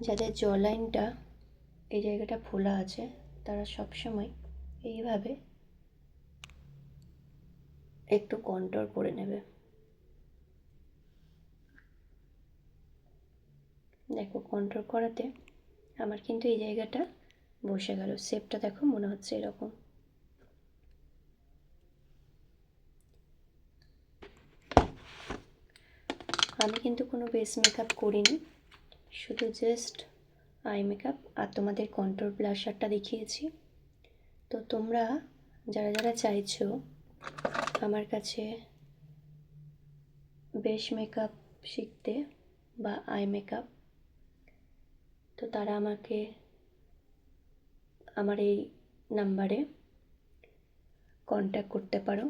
যাদের জ লাইনটা এই জায়গাটা ফোলা আছে তারা সবসময় এইভাবে একটু কন্ট্রোল করে নেবে। দেখো কন্ট্রোল করাতে আমার কিন্তু এই জায়গাটা বসে গেল। শেপটা দেখো মনে হচ্ছে এরকম। আমি কিন্তু কোনো বেস মেকআপ করিনি, শুধু জাস্ট আই মেকআপ আর তোমাদের কন্ট্রোল ব্লাশারটা দেখিয়েছি। তো তোমরা যারা যারা চাইছো আমার কাছে বেস মেকআপ শিখতে বা আই মেকআপ, তো তারা আমাকে আমার এই নাম্বারে কন্ট্যাক্ট করতে পারো।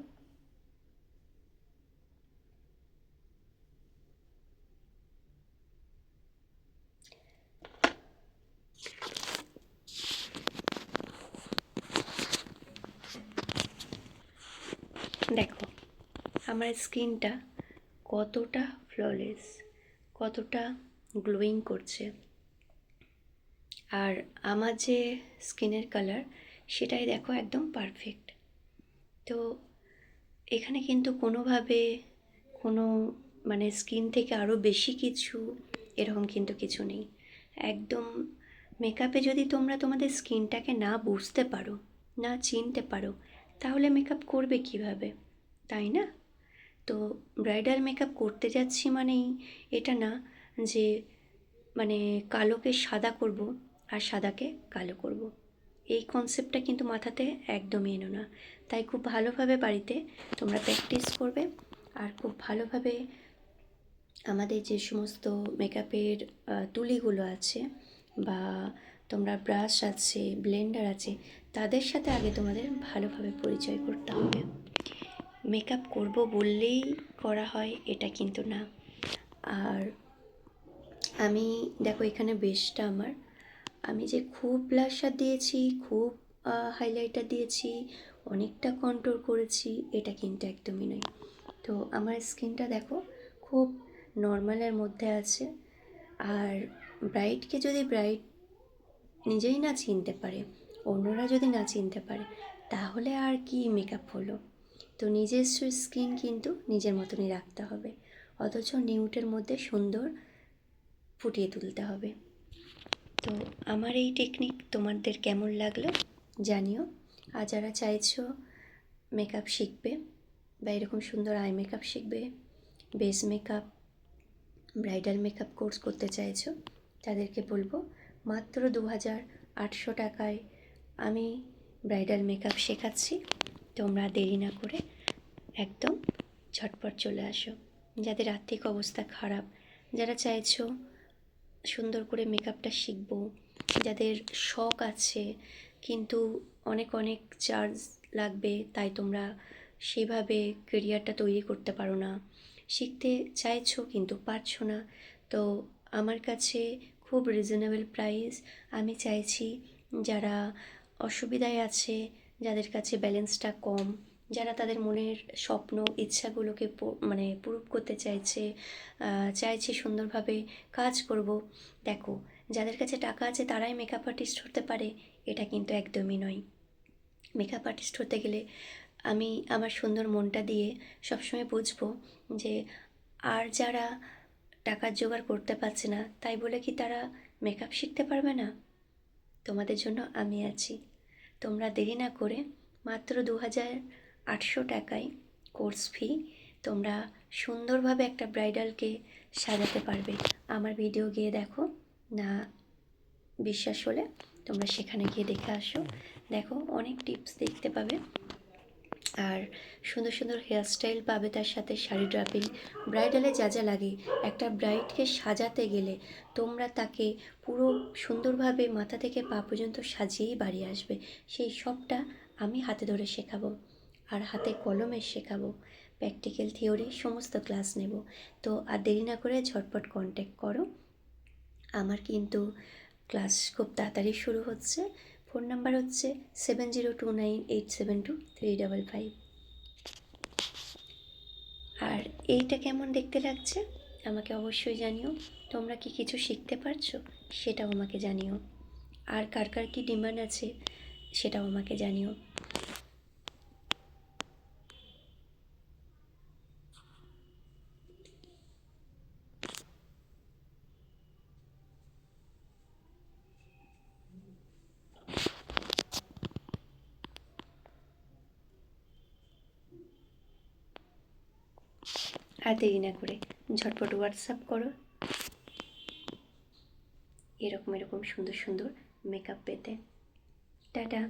দেখো আমার স্কিনটা কতটা ফ্ললেস, কতটা গ্লোয়িং করছে। আর আমার যে স্কিনের কালার সেটাই দেখো একদম পারফেক্ট। তো এখানে কিন্তু কোনোভাবে কোনো মানে স্কিন থেকে আরও বেশি কিছু এরকম কিন্তু কিছু নেই। একদম মেকআপে যদি তোমরা তোমাদের স্কিনটাকে না বুঝতে পারো, না চিনতে পারো, তাহলে মেকআপ করবে কিভাবে, তাই না? তো ব্রাইডাল মেকআপ করতে যাচ্ছি মানেই এটা না যে মানে কালোকে সাদা করব আর সাদাকে কালো করব, এই কনসেপ্টটা কিন্তু মাথাতে একদমই এনো না। তাই খুব ভালোভাবে বাড়িতে তোমরা প্র্যাকটিস করবে আর খুব ভালোভাবে আমাদের যে সমস্ত মেকআপের তুলিগুলো আছে বা তোমরা ব্রাশ আছে, ব্লেন্ডার আছে, তাদের সাথে আগে তোমাদের ভালোভাবে পরিচয় করতে হবে। মেকআপ করব বললেই করা হয় এটা কিন্তু না। আর আমি দেখো এখানে বেসটা আমার, আমি যে খুব ব্লাশার দিয়েছি, খুব হাইলাইটার দিয়েছি, অনেকটা কন্ট্রোল করেছি, এটা কিন্তু একদমই নয়। তো আমার স্কিনটা দেখো খুব নর্মালের মধ্যে আছে। আর ব্রাইডকে যদি ব্রাইড নিজেই না চিনতে পারে, অন্যরা যদি না চিনতে পারে, তাহলে আর কি মেকআপ হলো? তো নিজস্ব স্কিন কিন্তু নিজের মতনই রাখতে হবে, অথচ নিউটের মধ্যে সুন্দর ফুটিয়ে তুলতে হবে। তো আমার এই টেকনিক তোমাদের কেমন লাগলো জানিও। আর যারা চাইছো মেকআপ শিখবে বা এরকম সুন্দর আই মেকআপ শিখবে, base makeup, bridal makeup course করতে চাইছো, তাদেরকে বলবো মাত্র 2800 টাকায় আমি ব্রাইডাল মেকআপ শেখাচ্ছি। তোমরা দেরি না করে একদম ঝটপট চলে আসো। যাদের আর্থিক অবস্থা খারাপ, যারা চাইছো সুন্দর করে মেকআপটা শিখবো, যাদের শখ আছে কিন্তু অনেক অনেক চার্জ লাগবে, তাই তোমরা সেভাবে কেরিয়ারটা তৈরি করতে পারো না, শিখতে চাইছো কিন্তু পারছো না, তো আমার কাছে খুব রিজনেবল প্রাইস। আমি চাইছি যারা অসুবিধায় আছে, যাদের কাছে ব্যালেন্সটা কম, যারা তাদের মনের স্বপ্ন ইচ্ছাগুলোকে মানে পূরণ করতে চাইছে, চাইছে সুন্দরভাবে কাজ করব। দেখো যাদের কাছে টাকা আছে তারাই মেকআপ আর্টিস্ট হতে পারে, এটা কিন্তু একদমই নয়। মেকআপ আর্টিস্ট হতে গেলে আমি আমার সুন্দর মনটা দিয়ে সবসময় বুঝবো যে আর যারা টাকার জোগাড় করতে পারছে না, তাই বলে কি তারা মেকআপ শিখতে পারবে না? তোমাদের জন্য আমি আছি। তোমরা দেরি না করে মাত্র 2800 টাকায় কোর্স ফি, তোমরা সুন্দরভাবে একটা ব্রাইডালকে সাজাতে পারবে। আমার ভিডিও গিয়ে দেখো, না বিশ্বাস হলে তোমরা সেখানে গিয়ে দেখে আসো। দেখো অনেক টিপস দেখতে পাবে আর সুন্দর সুন্দর হেয়ারস্টাইল পাবে, তার সাথে শাড়ি ড্রাপিং, ব্রাইডালে যা যা লাগে। একটা ব্রাইডকে সাজাতে গেলে তোমরা তাকে পুরো সুন্দরভাবে মাথা থেকে পা পর্যন্ত সাজিয়েই বাড়ি আসবে, সেই সবটা আমি হাতে ধরে শেখাবো আর হাতে কলমে শেখাবো। প্র্যাকটিক্যাল থিওরি সমস্ত ক্লাস নেব। তো আর দেরি না করে ঝটপট কন্ট্যাক্ট করো। আমার কিন্তু ক্লাস খুব তাড়াতাড়ি শুরু হচ্ছে। ফোন নাম্বার হচ্ছে 7029872355। আর এইটা কেমন দেখতে লাগছে আমাকে অবশ্যই জানিও। তোমরা কি কিছু শিখতে পারছো সেটাও আমাকে জানিও। আর কার কার কী ডিমান্ড আছে সেটাও আমাকে জানিও। আর দেরি না করে ঝটপট হোয়াটসঅ্যাপ করো এরকম এরকম সুন্দর সুন্দর মেকআপ পেতে। টাটা।